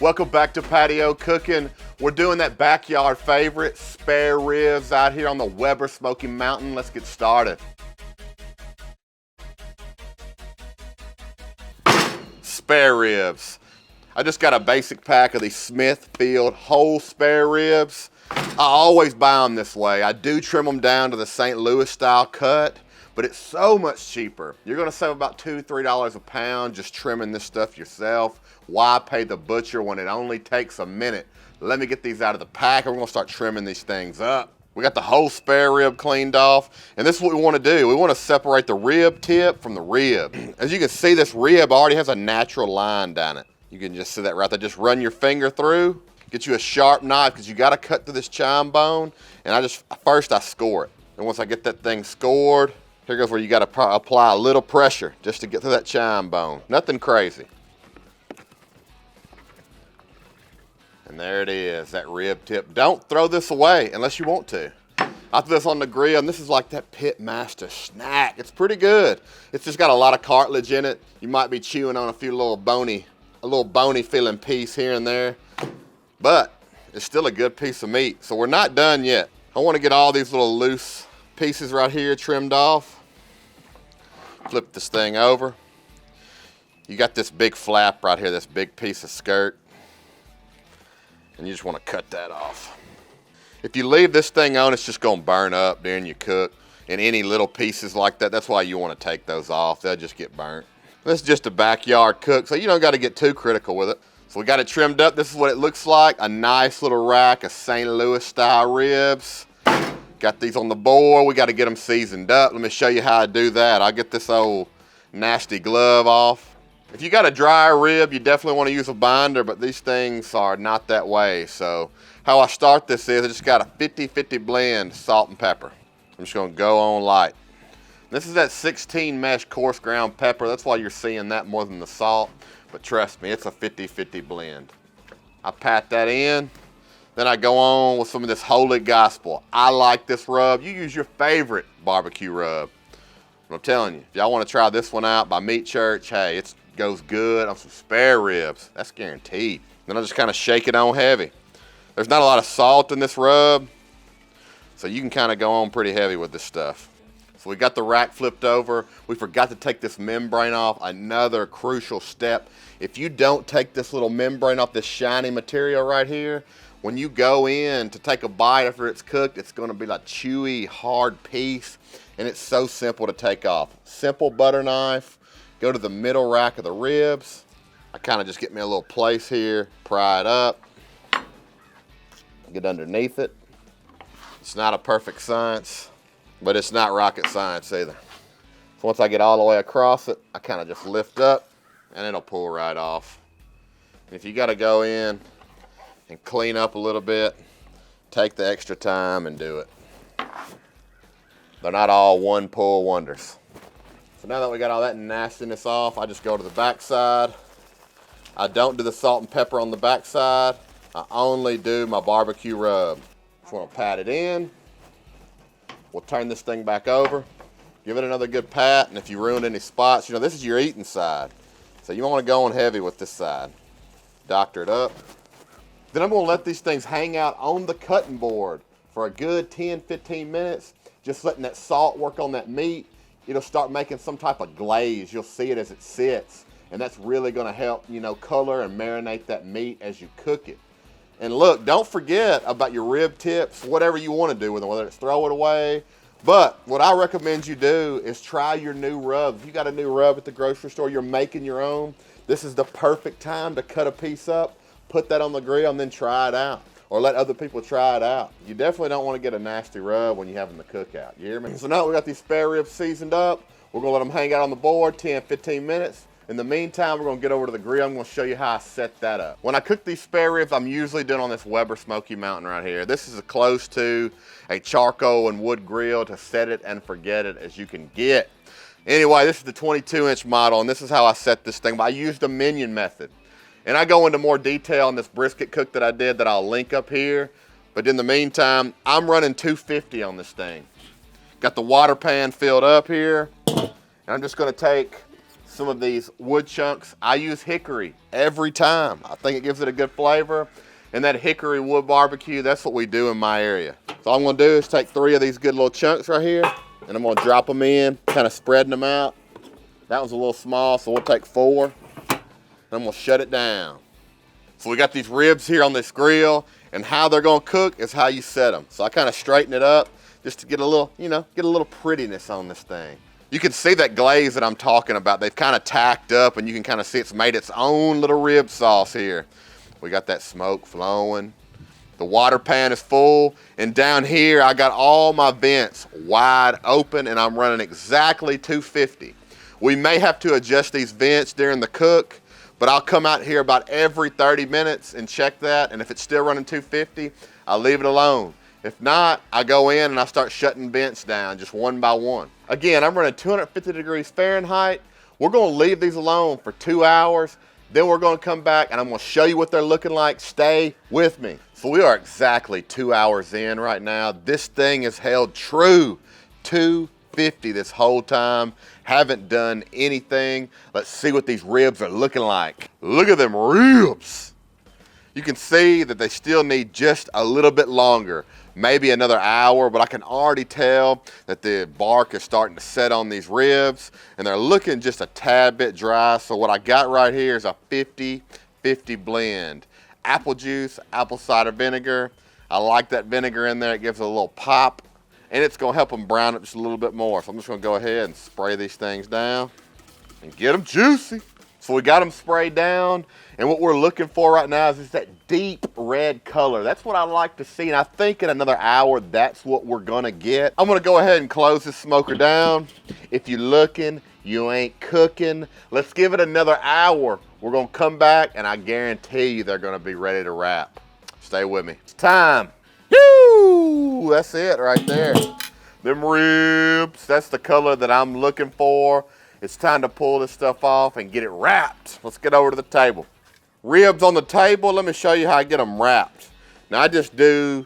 Welcome back to Patio Cooking. We're doing that backyard favorite, spare ribs out here on the Weber Smoky Mountain. Let's get started. Spare ribs. I just got a basic pack of these Smithfield whole spare ribs. I always buy them this way. I do trim them down to the St. Louis style cut, but it's so much cheaper. You're gonna save about $2 to $3 a pound just trimming this stuff yourself. Why pay the butcher when it only takes a minute? Let me get these out of the pack and we're gonna start trimming these things up. We got the whole spare rib cleaned off, and this is what we wanna do. We wanna separate the rib tip from the rib. As you can see, this rib already has a natural line down it. You can just see that right there. Just run your finger through, get you a sharp knife because you gotta cut through this chine bone, and first I score it. And once I get that thing scored, here goes where you gotta apply a little pressure just to get through that chine bone. Nothing crazy. And there it is, that rib tip. Don't throw this away unless you want to. I threw this on the grill, and this is like that pit master snack. It's pretty good. It's just got a lot of cartilage in it. You might be chewing on a little bony feeling piece here and there, but it's still a good piece of meat. So we're not done yet. I want to get all these little loose pieces right here trimmed off. Flip this thing over. You got this big flap right here, this big piece of skirt, and you just want to cut that off. If you leave this thing on, it's just going to burn up during your cook. And any little pieces like that, that's why you want to take those off. They'll just get burnt. This is just a backyard cook, so you don't got to get too critical with it. So we got it trimmed up. This is what it looks like. A nice little rack of St. Louis style ribs. Got these on the board. We got to get them seasoned up. Let me show you how I do that. I'll get this old nasty glove off. If you got a dry rib, you definitely want to use a binder, but these things are not that way. So how I start this is I just got a 50-50 blend salt and pepper. I'm just going to go on light. This is that 16 mesh coarse ground pepper. That's why you're seeing that more than the salt. But trust me, it's a 50-50 blend. I pat that in. Then I go on with some of this Holy Gospel. I like this rub. You use your favorite barbecue rub. But I'm telling you, if y'all want to try this one out by Meat Church, hey, it goes good on some spare ribs. That's guaranteed. Then I just kind of shake it on heavy. There's not a lot of salt in this rub, so you can kind of go on pretty heavy with this stuff. So we got the rack flipped over. We forgot to take this membrane off. Another crucial step. If you don't take this little membrane off, this shiny material right here, when you go in to take a bite after it's cooked, it's gonna be like chewy, hard piece, and it's so simple to take off. Simple butter knife, go to the middle rack of the ribs. I kind of just get me a little place here, pry it up, get underneath it. It's not a perfect science, but it's not rocket science either. So once I get all the way across it, I kind of just lift up and it'll pull right off. And if you got to go in and clean up a little bit, take the extra time and do it. They're not all one pull wonders. So now that we got all that nastiness off, I just go to the back side. I don't do the salt and pepper on the back side. I only do my barbecue rub. Just want to pat it in. We'll turn this thing back over. Give it another good pat, and if you ruined any spots, this is your eating side. So you want to go on heavy with this side. Doctor it up. Then I'm going to let these things hang out on the cutting board for a good 10-15 minutes, just letting that salt work on that meat. It'll start making some type of glaze. You'll see it as it sits, and that's really going to help, color and marinate that meat as you cook it. And look, don't forget about your rib tips, whatever you want to do with them, whether it's throw it away. But what I recommend you do is try your new rub. If you got a new rub at the grocery store, you're making your own, this is the perfect time to cut a piece up, put that on the grill, and then try it out. Or let other people try it out. You definitely don't want to get a nasty rub when you're having the cookout. You hear me? So now we got these spare ribs seasoned up. We're going to let them hang out on the board 10-15 minutes. In the meantime, we're going to get over to the grill. I'm going to show you how I set that up. When I cook these spare ribs, I'm usually doing on this Weber Smoky Mountain right here. This is as close to a charcoal and wood grill to set it and forget it as you can get. Anyway, this is the 22-inch model, and this is how I set this thing. I used the minion method. And I go into more detail on this brisket cook that I did that I'll link up here. But in the meantime, I'm running 250 on this thing. Got the water pan filled up here. And I'm just going to take some of these wood chunks. I use hickory every time. I think it gives it a good flavor. And that hickory wood barbecue, that's what we do in my area. So all I'm gonna do is take 3 of these good little chunks right here, and I'm gonna drop them in, kind of spreading them out. That one's a little small, so we'll take 4. And I'm gonna shut it down. So we got these ribs here on this grill, and how they're gonna cook is how you set them. So I kind of straighten it up just to get a little, get a little prettiness on this thing. You can see that glaze that I'm talking about. They've kind of tacked up, and you can kind of see it's made its own little rib sauce here. We got that smoke flowing. The water pan is full, and down here I got all my vents wide open, and I'm running exactly 250. We may have to adjust these vents during the cook, but I'll come out here about every 30 minutes and check that, and if it's still running 250, I'll leave it alone. If not, I go in and I start shutting vents down just one by one. Again, I'm running 250 degrees Fahrenheit. We're gonna leave these alone for 2 hours. Then we're gonna come back and I'm gonna show you what they're looking like. Stay with me. So we are exactly 2 hours in right now. This thing has held true 250 this whole time. Haven't done anything. Let's see what these ribs are looking like. Look at them ribs. You can see that they still need just a little bit longer, maybe another hour, but I can already tell that the bark is starting to set on these ribs, and they're looking just a tad bit dry. So what I got right here is a 50-50 blend. Apple juice, apple cider vinegar. I like that vinegar in there. It gives it a little pop, and it's gonna help them brown up just a little bit more. So I'm just gonna go ahead and spray these things down and get them juicy. So we got them sprayed down, and what we're looking for right now is that deep red color. That's what I like to see, and I think in another hour, that's what we're gonna get. I'm gonna go ahead and close this smoker down. If you're looking, you ain't cooking. Let's give it another hour. We're gonna come back, and I guarantee you they're gonna be ready to wrap. Stay with me. It's time. Woo! That's it right there. Them ribs, that's the color that I'm looking for. It's time to pull this stuff off and get it wrapped. Let's get over to the table. Ribs on the table. Let me show you how I get them wrapped. Now I just do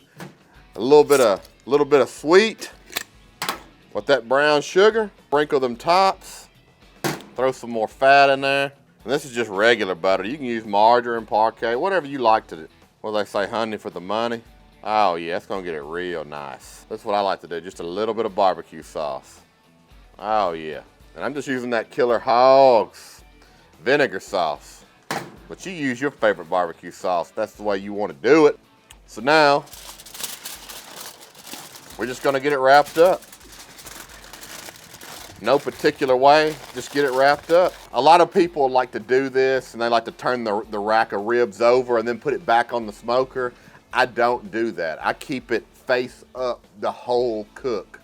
a little bit of sweet with that brown sugar. Sprinkle them tops. Throw some more fat in there. And this is just regular butter. You can use margarine, parquet, whatever you like to do. What do they say, honey for the money? Oh yeah, it's gonna get it real nice. That's what I like to do. Just a little bit of barbecue sauce. Oh yeah. And I'm just using that Killer Hogs vinegar sauce. But you use your favorite barbecue sauce. That's the way you want to do it. So now, we're just gonna get it wrapped up. No particular way, just get it wrapped up. A lot of people like to do this, and they like to turn the rack of ribs over and then put it back on the smoker. I don't do that. I keep it face up the whole cook.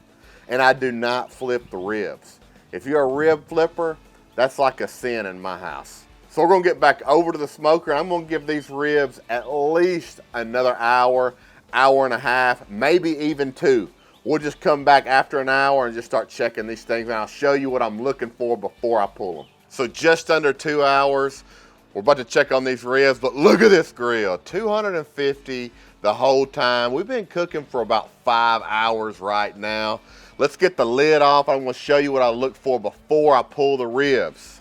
And I do not flip the ribs. If you're a rib flipper, that's like a sin in my house. So we're gonna get back over to the smoker. I'm gonna give these ribs at least another hour, hour and a half, maybe even 2. We'll just come back after an hour and just start checking these things, and I'll show you what I'm looking for before I pull them. So just under 2 hours, we're about to check on these ribs, but look at this grill, 250 the whole time. We've been cooking for about 5 hours right now. Let's get the lid off. I'm gonna show you what I look for before I pull the ribs.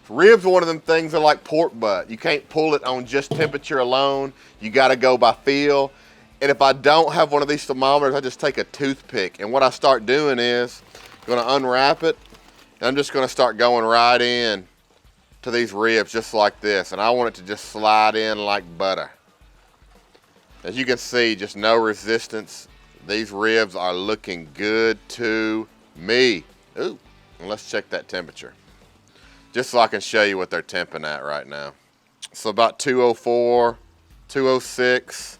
Ribs are one of them things that are like pork butt. You can't pull it on just temperature alone. You gotta go by feel. And if I don't have one of these thermometers, I just take a toothpick. And what I start doing is, I'm gonna unwrap it, and I'm just gonna start going right in to these ribs just like this. And I want it to just slide in like butter. As you can see, just no resistance. These ribs are looking good to me. Ooh, and let's check that temperature. Just so I can show you what they're temping at right now. So about 204, 206.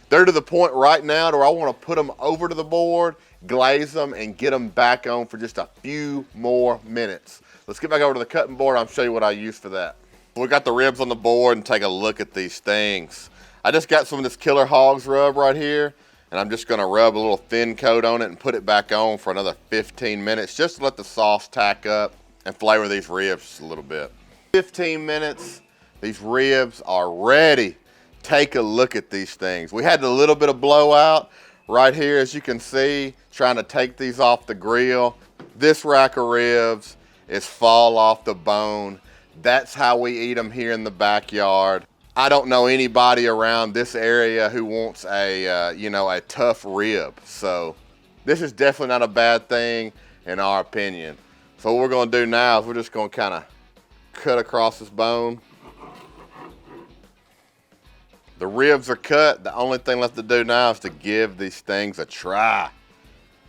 They're to the point right now where I want to put them over to the board, glaze them, and get them back on for just a few more minutes. Let's get back over to the cutting board. I'll show you what I use for that. We got the ribs on the board, and take a look at these things. I just got some of this Killer Hogs rub right here. And I'm just gonna rub a little thin coat on it and put it back on for another 15 minutes, just to let the sauce tack up and flavor these ribs just a little bit. 15 minutes, these ribs are ready. Take a look at these things. We had a little bit of blowout right here, as you can see, trying to take these off the grill. This rack of ribs is fall off the bone. That's how we eat them here in the backyard. I don't know anybody around this area who wants a, you know, a tough rib. So this is definitely not a bad thing in our opinion. So what we're gonna do now is we're just gonna kind of cut across this bone. The ribs are cut. The only thing left to do now is to give these things a try.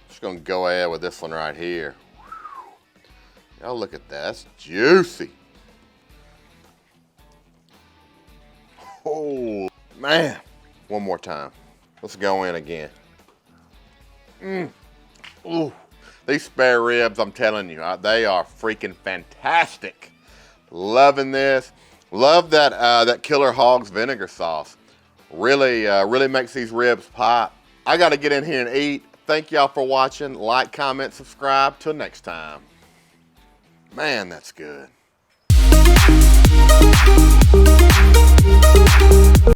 Just gonna go ahead with this one right here. Y'all look at that, that's juicy. Oh, man. One more time. Let's go in again. Ooh, these spare ribs, I'm telling you, they are freaking fantastic. Loving this. Love that that Killer Hogs vinegar sauce. Really makes these ribs pop. I got to get in here and eat. Thank y'all for watching. Like, comment, subscribe. Till next time. Man, that's good.